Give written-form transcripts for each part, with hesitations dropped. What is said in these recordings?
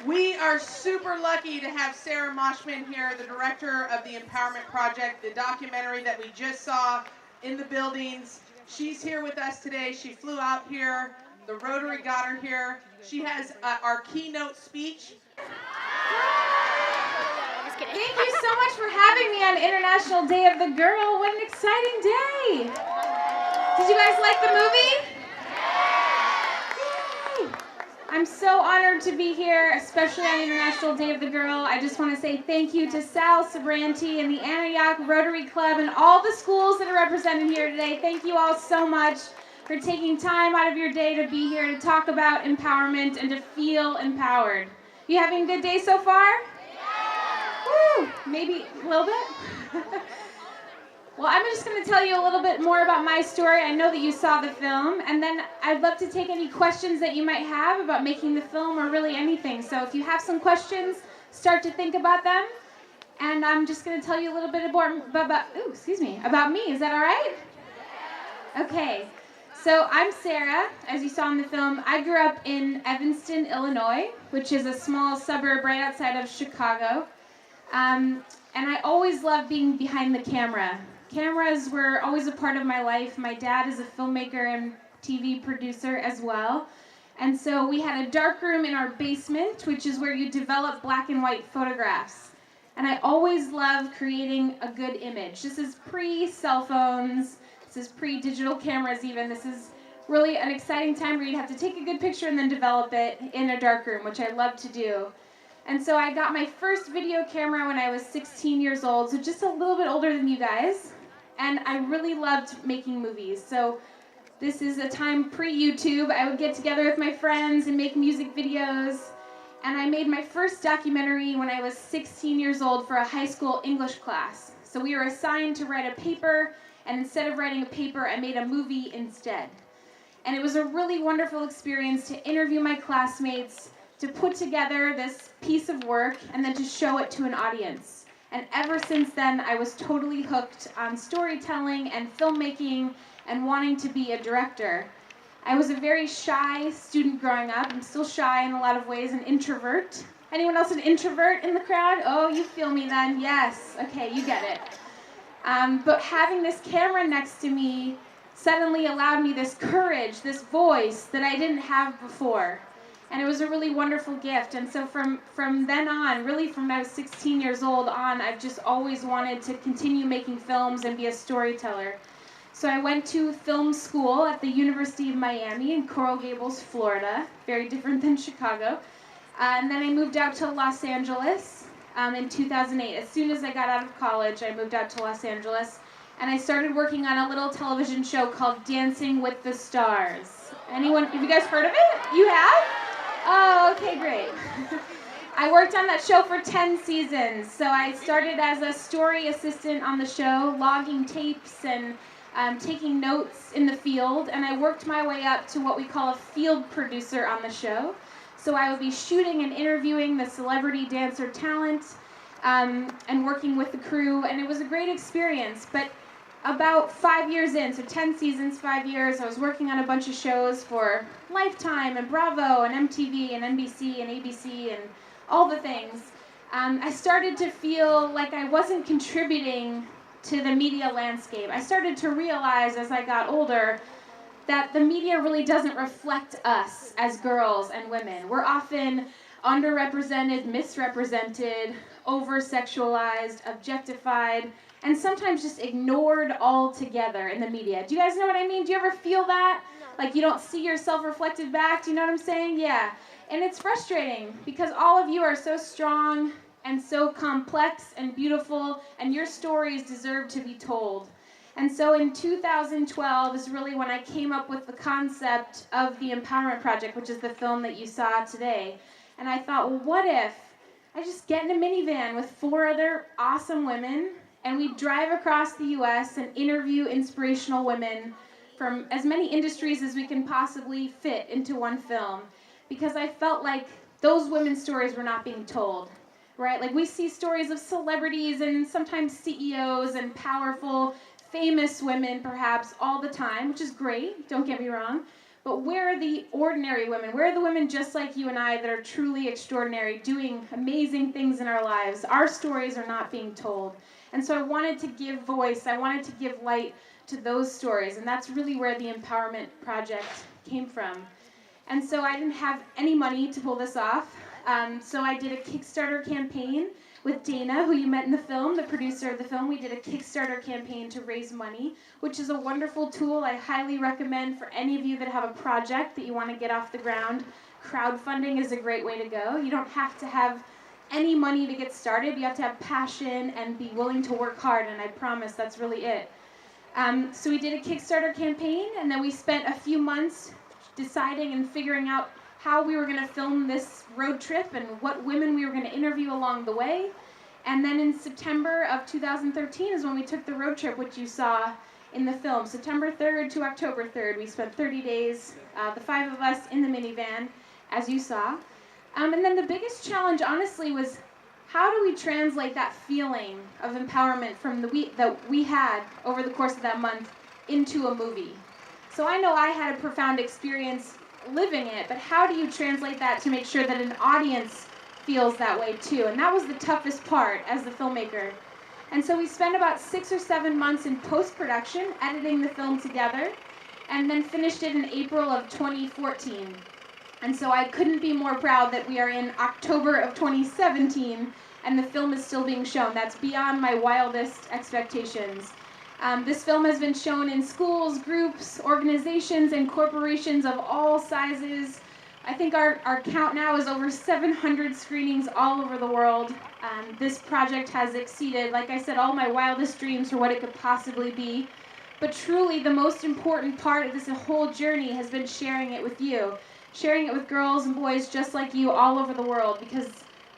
We are super lucky to have Sarah Moshman here, the director of the Empowerment Project, the documentary that we just saw in the buildings. She's here with us today. She flew out here. The Rotary got her here. She has our keynote speech. Thank you so much for having me on International Day of the Girl. What an exciting day. Did you guys like the movie? Yay. I'm so honored to be here, especially on International Day of the Girl. I just want to say thank you to Sal Sabranti and the Antioch Rotary Club and all the schools that are represented here today. Thank you all so much for taking time out of your day to be here to talk about empowerment and to feel empowered. You having a good day so far? Woo, maybe a little bit? Well, I'm just going to tell you a little bit more about my story. I know that you saw the film, and then I'd love to take any questions that you might have about making the film or really anything. So if you have some questions, start to think about them. And I'm just going to tell you a little bit about me. Is that all right? Okay. So I'm Sarah, as you saw in the film. I grew up in Evanston, Illinois, which is a small suburb right outside of Chicago. And I always loved being behind the camera. Cameras were always a part of my life. My dad is a filmmaker and TV producer as well. And so we had a dark room in our basement, which is where you develop black and white photographs. And I always loved creating a good image. This is pre-cell phones. This is pre-digital cameras even. This is really an exciting time where you'd have to take a good picture and then develop it in a dark room, which I love to do. And so I got my first video camera when I was 16 years old, so just a little bit older than you guys. And I really loved making movies. So this is a time pre-YouTube. I would get together with my friends and make music videos. And I made my first documentary when I was 16 years old for a high school English class. So we were assigned to write a paper, and instead of writing a paper, I made a movie instead. And it was a really wonderful experience to interview my classmates, to put together this piece of work, and then to show it to an audience. And ever since then, I was totally hooked on storytelling and filmmaking and wanting to be a director. I was a very shy student growing up. I'm still shy in a lot of ways, an introvert. Anyone else an introvert in the crowd? Oh, you feel me then? Yes. Okay, you get it. But having this camera next to me suddenly allowed me this courage, this voice that I didn't have before. And it was a really wonderful gift. And so from then on, really from when I was 16 years old on, I've just always wanted to continue making films and be a storyteller. So I went to film school at the University of Miami in Coral Gables, Florida, very different than Chicago. And then I moved out to Los Angeles in 2008. As soon as I got out of college, I moved out to Los Angeles. And I started working on a little television show called Dancing with the Stars. Anyone, have you guys heard of it? You have? Oh, okay, great. I worked on that show for 10 seasons. So I started as a story assistant on the show, logging tapes and taking notes in the field. And I worked my way up to what we call a field producer on the show. So I would be shooting and interviewing the celebrity dancer talent and working with the crew. And it was a great experience. But about 5 years in, so 10 seasons, 5 years, I was working on a bunch of shows for Lifetime and Bravo and MTV and NBC and ABC and all the things. I started to feel like I wasn't contributing to the media landscape. I started to realize as I got older that the media really doesn't reflect us as girls and women. We're often underrepresented, misrepresented, over-sexualized, objectified, and sometimes just ignored altogether in the media. Do you guys know what I mean? Do you ever feel that? Like you don't see yourself reflected back? Do you know what I'm saying? Yeah. And it's frustrating because all of you are so strong and so complex and beautiful, and your stories deserve to be told. And so in 2012 is really when I came up with the concept of the Empowerment Project, which is the film that you saw today. And I thought, well, what if I just get in a minivan with 4 other awesome women, and we drive across the U.S. and interview inspirational women from as many industries as we can possibly fit into one film. Because I felt like those women's stories were not being told, right? Like we see stories of celebrities and sometimes CEOs and powerful, famous women perhaps all the time, which is great, don't get me wrong. But where are the ordinary women? Where are the women just like you and I that are truly extraordinary, doing amazing things in our lives? Our stories are not being told. And so I wanted to give voice, I wanted to give light to those stories, and that's really where the Empowerment Project came from. And so I didn't have any money to pull this off, so I did a Kickstarter campaign with Dana, who you met in the film, the producer of the film. We did a Kickstarter campaign to raise money, which is a wonderful tool I highly recommend for any of you that have a project that you want to get off the ground. Crowdfunding is a great way to go. You don't have to have any money to get started. You have to have passion and be willing to work hard, and I promise that's really it. So we did a Kickstarter campaign, and then we spent a few months deciding and figuring out how we were going to film this road trip and what women we were going to interview along the way. And then in September of 2013 is when we took the road trip, which you saw in the film. September 3rd to October 3rd. We spent 30 days, the 5 of us in the minivan, as you saw. And then the biggest challenge, honestly, was how do we translate that feeling of empowerment from that we had over the course of that month into a movie? So I know I had a profound experience living it, but how do you translate that to make sure that an audience feels that way too? And that was the toughest part as the filmmaker. And so we spent about 6 or 7 months in post-production, editing the film together, and then finished it in April of 2014. And so I couldn't be more proud that we are in October of 2017, and the film is still being shown. That's beyond my wildest expectations. This film has been shown in schools, groups, organizations, and corporations of all sizes. I think our count now is over 700 screenings all over the world. This project has exceeded, like I said, all my wildest dreams for what it could possibly be. But truly, the most important part of this whole journey has been sharing it with you. Sharing it with girls and boys just like you all over the world, because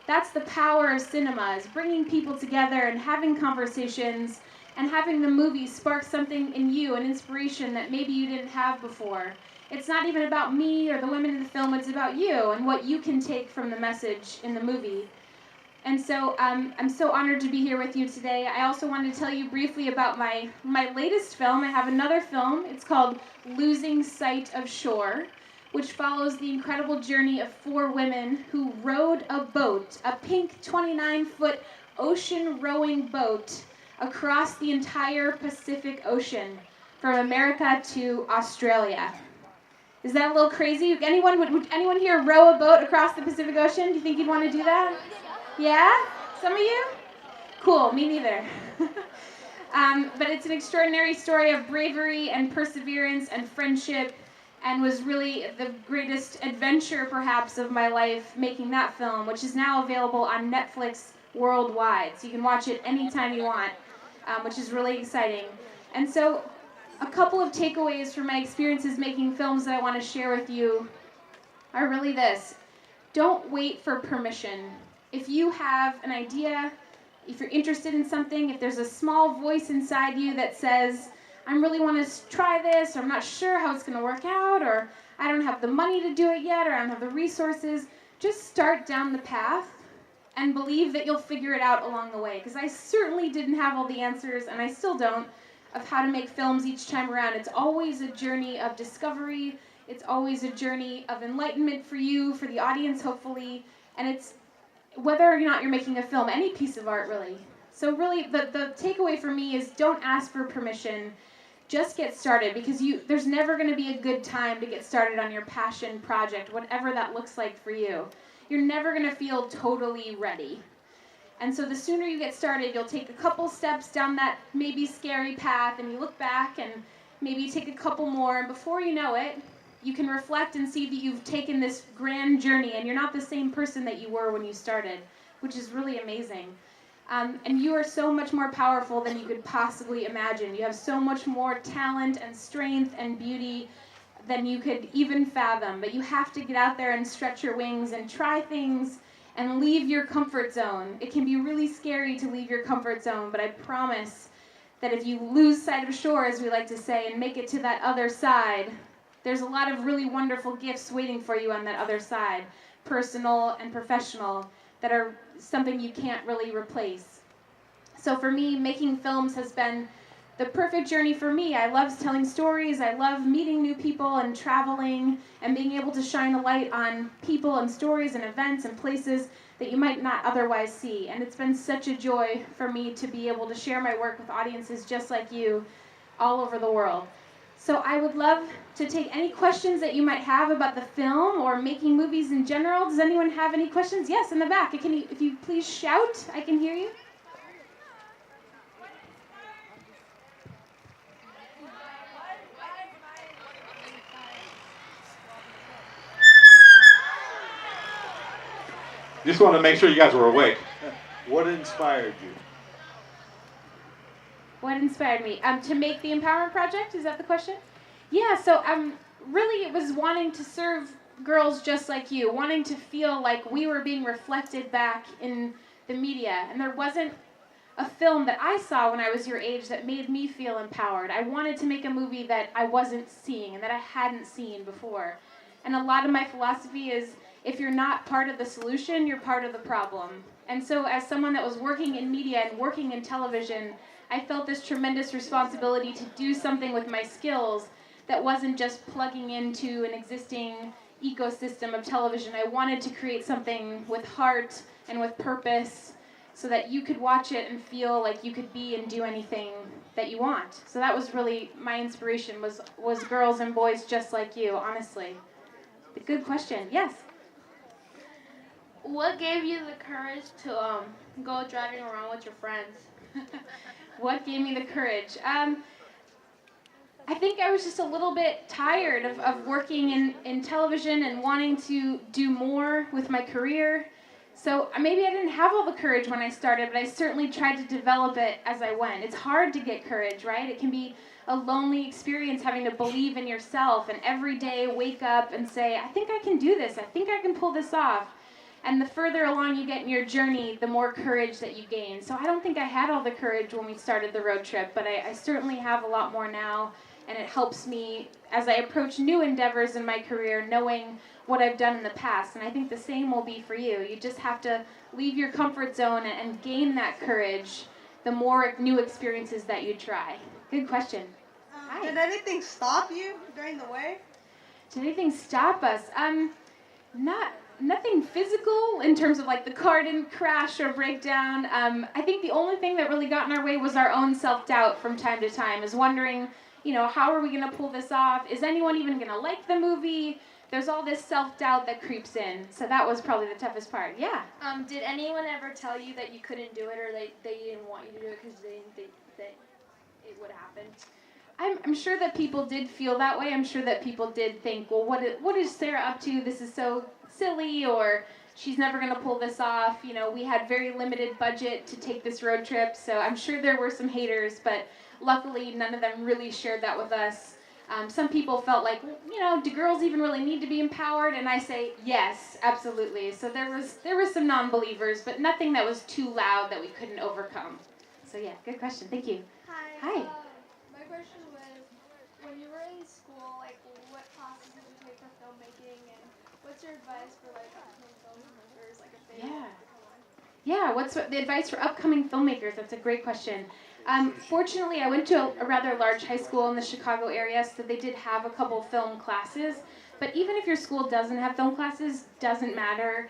that's the power of cinema, is bringing people together and having conversations and having the movie spark something in you, an inspiration that maybe you didn't have before. It's not even about me or the women in the film, it's about you and what you can take from the message in the movie. And so I'm so honored to be here with you today. I also wanted to tell you briefly about my latest film. I have another film. It's called Losing Sight of Shore, which follows the incredible journey of 4 women who rowed a boat, a pink 29-foot ocean rowing boat, across the entire Pacific Ocean, from America to Australia. Is that a little crazy? Would anyone here row a boat across the Pacific Ocean? Do you think you'd want to do that? Yeah? Some of you? Cool, me neither. But it's an extraordinary story of bravery and perseverance and friendship, and was really the greatest adventure, perhaps, of my life making that film, which is now available on Netflix worldwide. So you can watch it anytime you want, which is really exciting. And so a couple of takeaways from my experiences making films that I want to share with you are really this. Don't wait for permission. If you have an idea, if you're interested in something, if there's a small voice inside you that says, I really want to try this, or I'm not sure how it's going to work out, or I don't have the money to do it yet, or I don't have the resources, just start down the path and believe that you'll figure it out along the way. Because I certainly didn't have all the answers, and I still don't, of how to make films each time around. It's always a journey of discovery. It's always a journey of enlightenment for you, for the audience, hopefully. And it's whether or not you're making a film, any piece of art, really. So really, the takeaway for me is don't ask for permission. Just get started, because there's never going to be a good time to get started on your passion project, whatever that looks like for you. You're never going to feel totally ready. And so the sooner you get started, you'll take a couple steps down that maybe scary path, and you look back and maybe take a couple more, and before you know it, you can reflect and see that you've taken this grand journey, and you're not the same person that you were when you started, which is really amazing. And you are so much more powerful than you could possibly imagine. You have so much more talent and strength and beauty than you could even fathom. But you have to get out there and stretch your wings and try things and leave your comfort zone. It can be really scary to leave your comfort zone, but I promise that if you lose sight of shore, as we like to say, and make it to that other side, there's a lot of really wonderful gifts waiting for you on that other side, personal and professional, that are something you can't really replace. So for me, making films has been the perfect journey for me. I love telling stories. I love meeting new people and traveling and being able to shine a light on people and stories and events and places that you might not otherwise see. And it's been such a joy for me to be able to share my work with audiences just like you all over the world. So I would love to take any questions that you might have about the film or making movies in general. Does anyone have any questions? Yes, in the back. If you please shout, I can hear you. Just wanted to make sure you guys were awake. What inspired you? What inspired me? To make the Empowerment Project? Is that the question? Yeah, so really it was wanting to serve girls just like you, wanting to feel like we were being reflected back in the media. And there wasn't a film that I saw when I was your age that made me feel empowered. I wanted to make a movie that I wasn't seeing and that I hadn't seen before. And a lot of my philosophy is, if you're not part of the solution, you're part of the problem. And so as someone that was working in media and working in television, I felt this tremendous responsibility to do something with my skills that wasn't just plugging into an existing ecosystem of television. I wanted to create something with heart and with purpose so that you could watch it and feel like you could be and do anything that you want. So that was really my inspiration, was girls and boys just like you, honestly. Good question. Yes? What gave you the courage to go driving around with your friends? What gave me the courage? I think I was just a little bit tired of working in television and wanting to do more with my career. So maybe I didn't have all the courage when I started, but I certainly tried to develop it as I went. It's hard to get courage, right? It can be a lonely experience having to believe in yourself and every day wake up and say, I think I can do this. I think I can pull this off. And the further along you get in your journey, the more courage that you gain. So I don't think I had all the courage when we started the road trip, but I certainly have a lot more now. And it helps me as I approach new endeavors in my career, knowing what I've done in the past. And I think the same will be for you. You just have to leave your comfort zone and gain that courage the more new experiences that you try. Good question. Hi. Did anything stop you during the way? Did anything stop us? Nothing physical in terms of like the car didn't crash or break down. I think the only thing that really got in our way was our own self-doubt from time to time, is wondering, how are we going to pull this off? Is anyone even going to like the movie? There's all this self-doubt that creeps in. So that was probably the toughest part. Yeah. Did anyone ever tell you that you couldn't do it, or they didn't want you to do it because they didn't think that it would happen? I'm sure that people did feel that way. I'm sure that people did think, well, what is Sarah up to? This is so silly, or she's never going to pull this off. We had very limited budget to take this road trip, so I'm sure there were some haters, but luckily none of them really shared that with us. Some people felt like, do girls even really need to be empowered? And I say, yes, absolutely. So there was some non-believers, but nothing that was too loud that we couldn't overcome. So yeah, good question. Thank you. Hi. My question was, when you were in school, what classes did you take for filmmaking, and what's your advice for upcoming filmmakers, if they want to come on? Yeah, what's the advice for upcoming filmmakers? That's a great question. Fortunately, I went to a rather large high school in the Chicago area, so they did have a couple film classes. But even if your school doesn't have film classes, doesn't matter.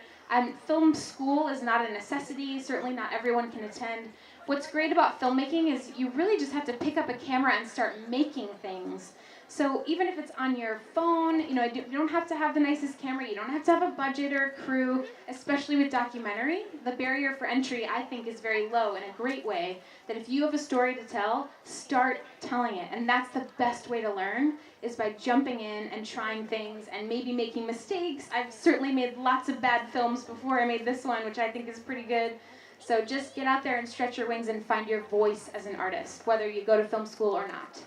Film school is not a necessity. Certainly not everyone can attend. What's great about filmmaking is you really just have to pick up a camera and start making things. So even if it's on your phone, you don't have to have the nicest camera. You don't have to have a budget or a crew, especially with documentary. The barrier for entry, I think, is very low in a great way. That if you have a story to tell, start telling it. And that's the best way to learn, is by jumping in and trying things and maybe making mistakes. I've certainly made lots of bad films before I made this one, which I think is pretty good. So just get out there and stretch your wings and find your voice as an artist, whether you go to film school or not.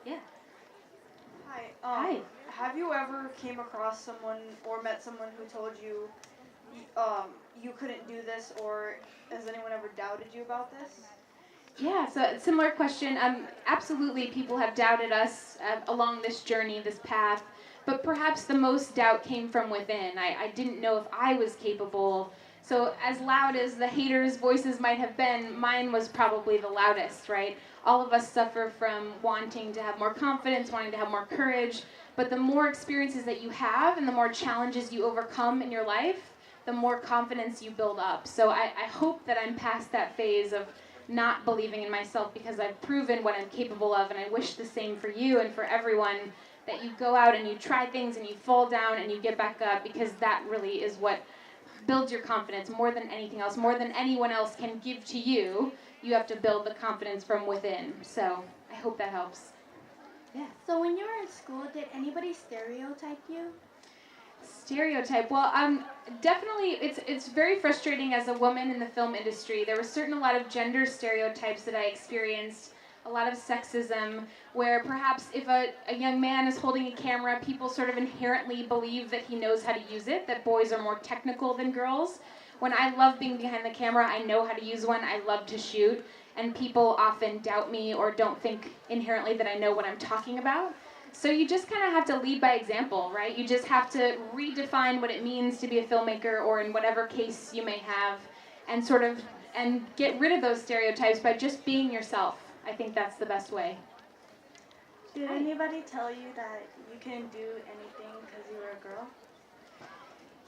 Yeah. Hi. Hi. Have you ever came across someone or met someone who told you you couldn't do this, or has anyone ever doubted you about this? Yeah, so a similar question. Absolutely, people have doubted us along this journey, this path, but perhaps the most doubt came from within. I didn't know if I was capable, So as loud as the haters' voices might have been, mine was probably the loudest, right? All of us suffer from wanting to have more confidence, wanting to have more courage, but the more experiences that you have and the more challenges you overcome in your life, the more confidence you build up. So I hope that I'm past that phase of not believing in myself because I've proven what I'm capable of, and I wish the same for you and for everyone, that you go out and you try things and you fall down and you get back up, because that really is what builds your confidence more than anything else, more than anyone else can give to you. You have to build the confidence from within. So I hope that helps. Yeah. So when you were in school, did anybody stereotype you? Stereotype. Well, definitely, it's very frustrating as a woman in the film industry. There were a lot of gender stereotypes that I experienced, a lot of sexism, where perhaps if a young man is holding a camera, people sort of inherently believe that he knows how to use it, that boys are more technical than girls. When I love being behind the camera, I know how to use one, I love to shoot, and people often doubt me or don't think inherently that I know what I'm talking about. So you just kind of have to lead by example, right? You just have to redefine what it means to be a filmmaker, or in whatever case you may have, and get rid of those stereotypes by just being yourself. I think that's the best way. Did anybody tell you that you couldn't do anything because you were a girl?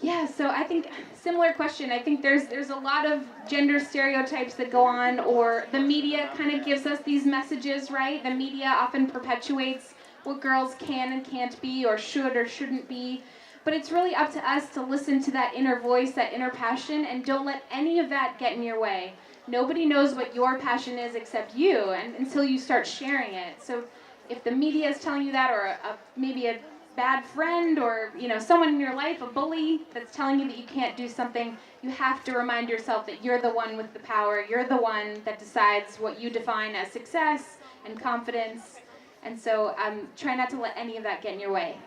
Yeah, so I think, similar question, I think there's a lot of gender stereotypes that go on, or the media kind of gives us these messages, right? The media often perpetuates what girls can and can't be, or should or shouldn't be. But it's really up to us to listen to that inner voice, that inner passion, and don't let any of that get in your way. Nobody knows what your passion is except you, and until you start sharing it. So if the media is telling you that, or maybe a bad friend, or someone in your life, a bully, that's telling you that you can't do something, you have to remind yourself that you're the one with the power. You're the one that decides what you define as success and confidence. And so try not to let any of that get in your way.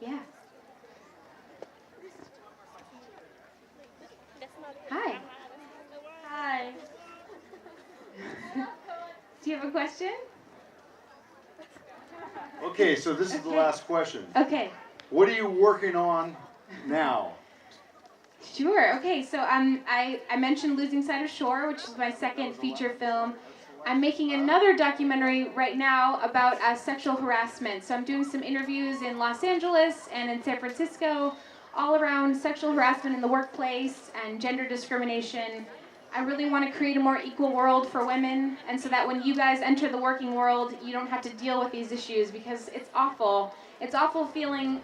Yeah. Hi. Hi. Do you have a question? Okay, so this is the last question. Okay. What are you working on now? Sure. Okay, so I mentioned Losing Sight of Shore, which is my second feature film. I'm making another documentary right now about sexual harassment. So I'm doing some interviews in Los Angeles and in San Francisco, all around sexual harassment in the workplace and gender discrimination. I really want to create a more equal world for women, and so that when you guys enter the working world, you don't have to deal with these issues, because it's awful. It's awful feeling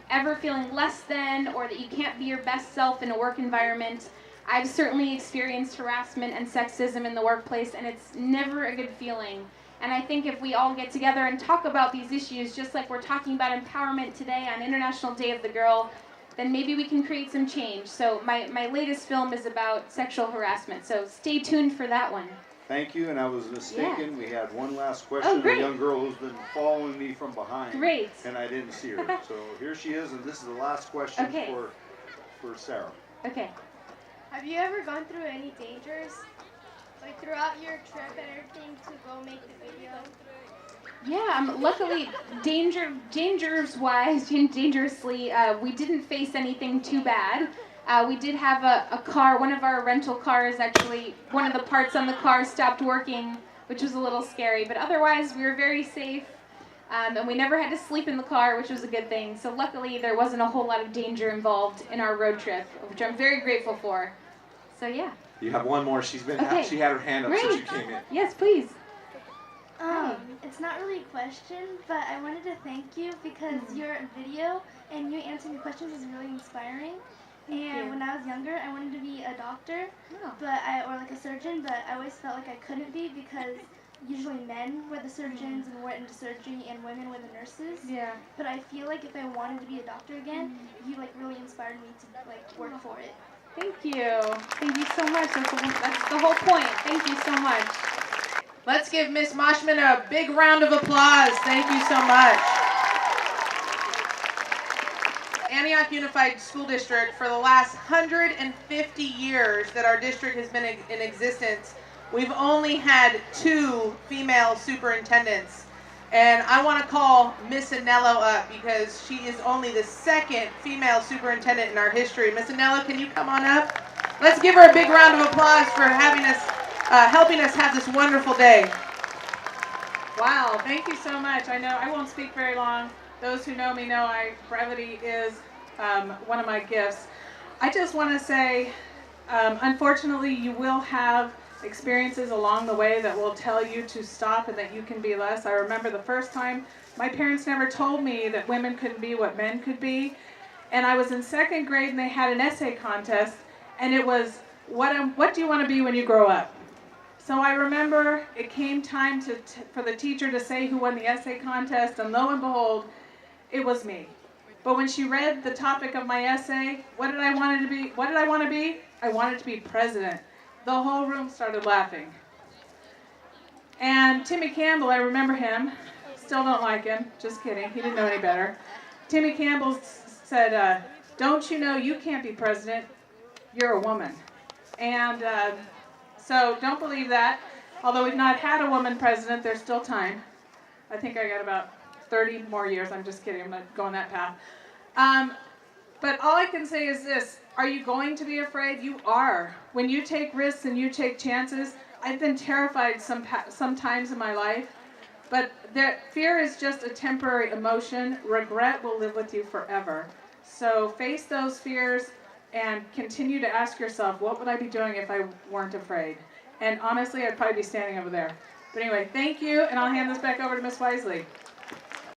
less than, or that you can't be your best self in a work environment. I've certainly experienced harassment and sexism in the workplace, and it's never a good feeling. And I think if we all get together and talk about these issues, just like we're talking about empowerment today on International Day of the Girl, then maybe we can create some change. So my latest film is about sexual harassment, so stay tuned for that one. Thank you, and I was mistaken. Yeah. We had one last question. Oh, great. A young girl who's been following me from behind. Great. And I didn't see her. So here she is, and this is the last question Okay. for Sarah. Okay. Have you ever gone through any dangers, like throughout your trip and everything, to go make the video? Yeah, luckily, dangerously, we didn't face anything too bad. We did have a car, one of our rental cars, actually, one of the parts on the car stopped working, which was a little scary. But otherwise, we were very safe, and we never had to sleep in the car, which was a good thing. So luckily, there wasn't a whole lot of danger involved in our road trip, which I'm very grateful for. So yeah. You have one more. She had her hand up since you came in. Yes, please. It's not really a question, but I wanted to thank you because your video and you answering the questions is really inspiring. And when I was younger, I wanted to be a doctor, or like a surgeon, but I always felt like I couldn't be because usually men were the surgeons and went into surgery, and women were the nurses. Yeah. But I feel like if I wanted to be a doctor again, you like really inspired me to like work for it. Thank you. Thank you so much. That's the whole point. Thank you so much. Let's give Miss Moshman a big round of applause. Thank you so much. Antioch Unified School District, for the last 150 years that our district has been in existence, we've only had 2 female superintendents. And I want to call Miss Anello up because she is only the 2nd female superintendent in our history. Miss Anello, can you come on up? Let's give her a big round of applause for having us, helping us have this wonderful day. Wow, thank you so much. I know I won't speak very long. Those who know me know brevity is one of my gifts. I just want to say, unfortunately, you will have experiences along the way that will tell you to stop and that you can be less. I remember the first time, my parents never told me that women couldn't be what men could be. And I was in 2nd grade and they had an essay contest, and it was, what do you want to be when you grow up? So I remember it came time for the teacher to say who won the essay contest, and lo and behold, it was me. But when she read the topic of my essay, what did I want to be? What did I want to be? I wanted to be president. The whole room started laughing. And Timmy Campbell, I remember him. Still don't like him. Just kidding. He didn't know any better. Timmy Campbell said, don't you know you can't be president? You're a woman. And so don't believe that. Although we've not had a woman president, there's still time. I think I got about 30 more years. I'm just kidding. I'm not going that path. But all I can say is this. Are you going to be afraid? You are. When you take risks and you take chances, I've been terrified sometimes in my life. But fear is just a temporary emotion. Regret will live with you forever. So face those fears and continue to ask yourself, what would I be doing if I weren't afraid? And honestly, I'd probably be standing over there. But anyway, thank you, and I'll hand this back over to Miss Wisely.